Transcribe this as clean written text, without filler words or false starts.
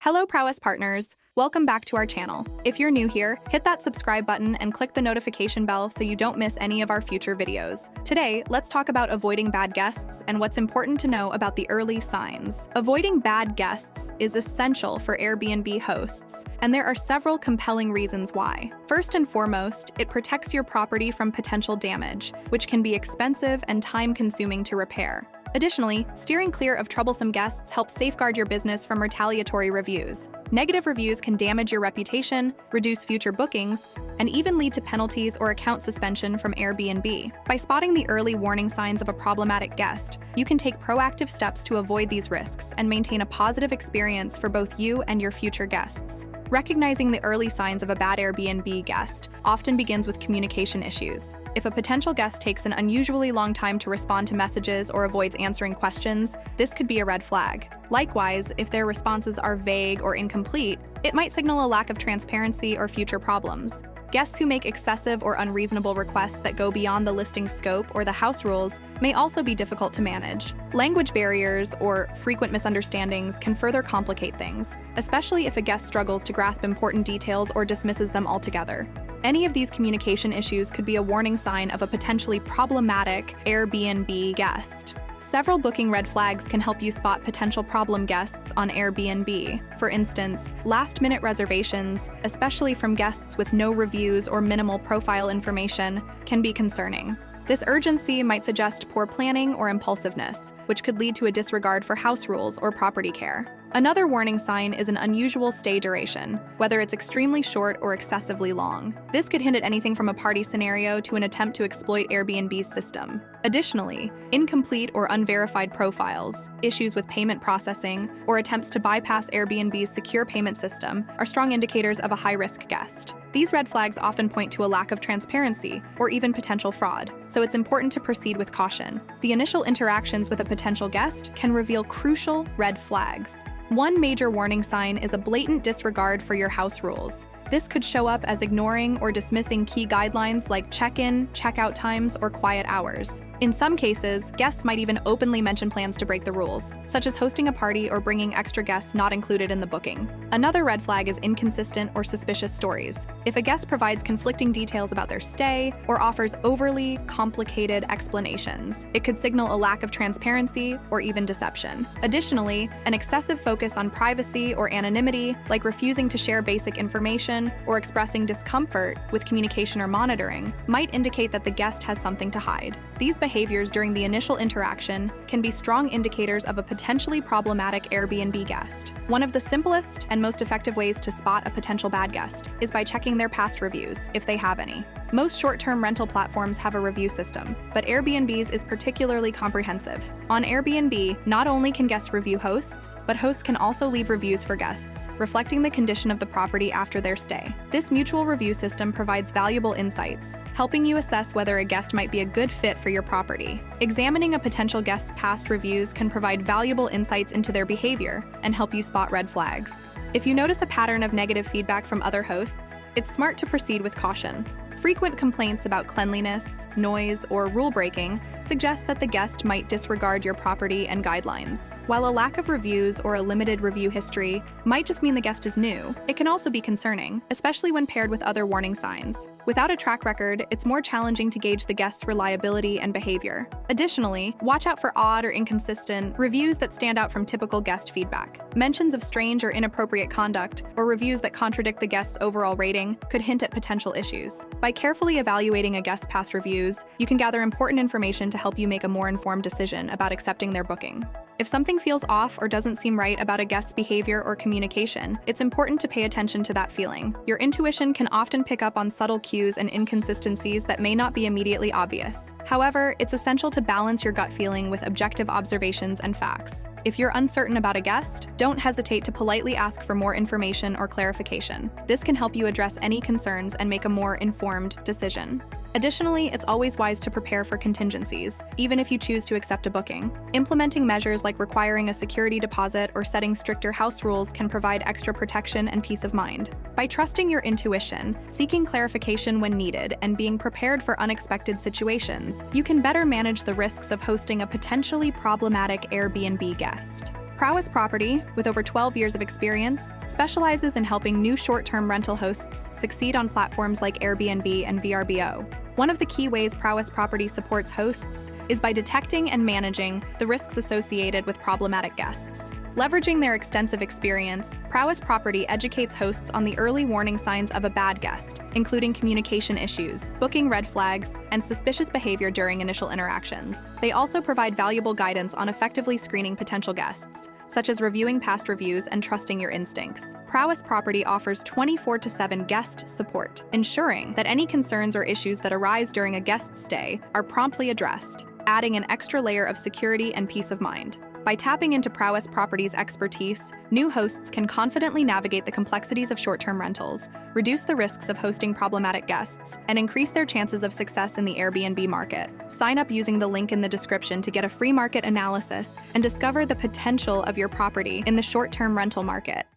Hello, Prowess Partners. Welcome back to our channel. If you're new here, hit that subscribe button and click the notification bell so you don't miss any of our future videos. Today, let's talk about avoiding bad guests and what's important to know about the early signs. Avoiding bad guests is essential for Airbnb hosts, and there are several compelling reasons why. First and foremost, it protects your property from potential damage, which can be expensive and time-consuming to repair. Additionally, steering clear of troublesome guests helps safeguard your business from retaliatory reviews. Negative reviews can damage your reputation, reduce future bookings, and even lead to penalties or account suspension from Airbnb. By spotting the early warning signs of a problematic guest, you can take proactive steps to avoid these risks and maintain a positive experience for both you and your future guests. Recognizing the early signs of a bad Airbnb guest often begins with communication issues. If a potential guest takes an unusually long time to respond to messages or avoids answering questions, this could be a red flag. Likewise, if their responses are vague or incomplete, it might signal a lack of transparency or future problems. Guests who make excessive or unreasonable requests that go beyond the listing scope or the house rules may also be difficult to manage. Language barriers or frequent misunderstandings can further complicate things, especially if a guest struggles to grasp important details or dismisses them altogether. Any of these communication issues could be a warning sign of a potentially problematic Airbnb guest. Several booking red flags can help you spot potential problem guests on Airbnb. For instance, last-minute reservations, especially from guests with no reviews or minimal profile information, can be concerning. This urgency might suggest poor planning or impulsiveness, which could lead to a disregard for house rules or property care. Another warning sign is an unusual stay duration, whether it's extremely short or excessively long. This could hint at anything from a party scenario to an attempt to exploit Airbnb's system. Additionally, incomplete or unverified profiles, issues with payment processing, or attempts to bypass Airbnb's secure payment system are strong indicators of a high-risk guest. These red flags often point to a lack of transparency or even potential fraud, so it's important to proceed with caution. The initial interactions with a potential guest can reveal crucial red flags. One major warning sign is a blatant disregard for your house rules. This could show up as ignoring or dismissing key guidelines like check-in, check-out times, or quiet hours. In some cases, guests might even openly mention plans to break the rules, such as hosting a party or bringing extra guests not included in the booking. Another red flag is inconsistent or suspicious stories. If a guest provides conflicting details about their stay or offers overly complicated explanations, it could signal a lack of transparency or even deception. Additionally, an excessive focus on privacy or anonymity, like refusing to share basic information or expressing discomfort with communication or monitoring, might indicate that the guest has something to hide. These behaviors during the initial interaction can be strong indicators of a potentially problematic Airbnb guest. One of the simplest and most effective ways to spot a potential bad guest is by checking their past reviews, if they have any. Most short-term rental platforms have a review system, but Airbnb's is particularly comprehensive. On Airbnb, not only can guests review hosts, but hosts can also leave reviews for guests, reflecting the condition of the property after their stay. This mutual review system provides valuable insights, helping you assess whether a guest might be a good fit for your property. Examining a potential guest's past reviews can provide valuable insights into their behavior and help you spot red flags. If you notice a pattern of negative feedback from other hosts, it's smart to proceed with caution. Frequent complaints about cleanliness, noise, or rule breaking suggest that the guest might disregard your property and guidelines. While a lack of reviews or a limited review history might just mean the guest is new, it can also be concerning, especially when paired with other warning signs. Without a track record, it's more challenging to gauge the guest's reliability and behavior. Additionally, watch out for odd or inconsistent reviews that stand out from typical guest feedback. Mentions of strange or inappropriate conduct, or reviews that contradict the guest's overall rating, could hint at potential issues. By carefully evaluating a guest's past reviews, you can gather important information to help you make a more informed decision about accepting their booking. If something feels off or doesn't seem right about a guest's behavior or communication, it's important to pay attention to that feeling. Your intuition can often pick up on subtle cues and inconsistencies that may not be immediately obvious. However, it's essential to balance your gut feeling with objective observations and facts. If you're uncertain about a guest, don't hesitate to politely ask for more information or clarification. This can help you address any concerns and make a more informed decision. Additionally, it's always wise to prepare for contingencies, even if you choose to accept a booking. Implementing measures like requiring a security deposit or setting stricter house rules can provide extra protection and peace of mind. By trusting your intuition, seeking clarification when needed, and being prepared for unexpected situations, you can better manage the risks of hosting a potentially problematic Airbnb guest. Prowess Property, with over 12 years of experience, specializes in helping new short-term rental hosts succeed on platforms like Airbnb and VRBO. One of the key ways Prowess Property supports hosts is by detecting and managing the risks associated with problematic guests. Leveraging their extensive experience, Prowess Property educates hosts on the early warning signs of a bad guest, including communication issues, booking red flags, and suspicious behavior during initial interactions. They also provide valuable guidance on effectively screening potential guests, such as reviewing past reviews and trusting your instincts. Prowess Property offers 24/7 guest support, ensuring that any concerns or issues that arise during a guest's stay are promptly addressed, adding an extra layer of security and peace of mind. By tapping into Prowess Property's expertise, new hosts can confidently navigate the complexities of short-term rentals, reduce the risks of hosting problematic guests, and increase their chances of success in the Airbnb market. Sign up using the link in the description to get a free market analysis and discover the potential of your property in the short-term rental market.